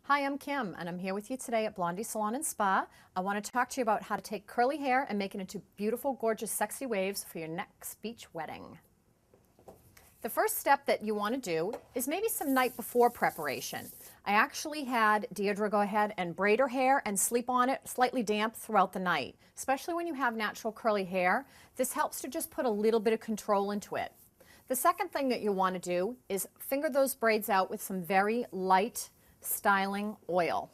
Hi, I'm Kim, and I'm here with you today at Blondie Salon and Spa. I want to talk to you about how to take curly hair and make it into beautiful, gorgeous, sexy waves for your next beach wedding. The first step that you want to do is maybe some night before preparation. I actually had Deirdre go ahead and braid her hair and sleep on it slightly damp throughout the night, especially when you have natural curly hair. This helps to just put a little bit of control into it. The second thing that you want to do is finger those braids out with some very light styling oil.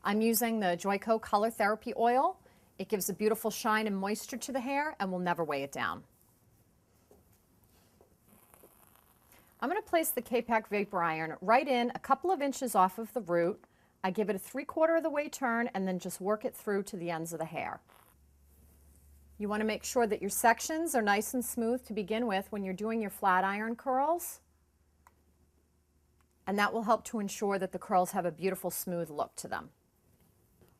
I'm using the Joico Color Therapy oil. It gives a beautiful shine and moisture to the hair and will never weigh it down. I'm going to place the K-Pack Vapor Iron right in a couple of inches off of the root. I give it a 3/4 of the way turn and then just work it through to the ends of the hair. You want to make sure that your sections are nice and smooth to begin with when you're doing your flat iron curls. And that will help to ensure that the curls have a beautiful smooth look to them.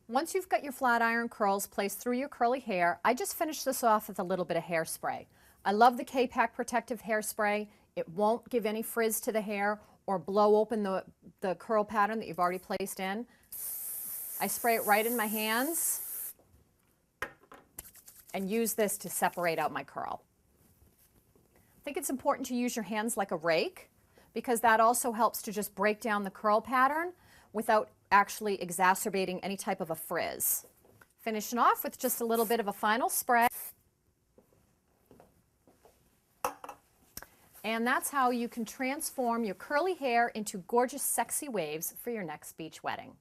Once you've got your flat iron curls placed through your curly hair, I just finish this off with a little bit of hairspray. I love the K-Pack Protective Hairspray. It won't give any frizz to the hair or blow open the curl pattern that you've already placed in. I spray it right in my hands and use this to separate out my curl. I think it's important to use your hands like a rake, because that also helps to just break down the curl pattern without actually exacerbating any type of a frizz. Finishing off with just a little bit of a final spray. And that's how you can transform your curly hair into gorgeous, sexy waves for your next beach wedding.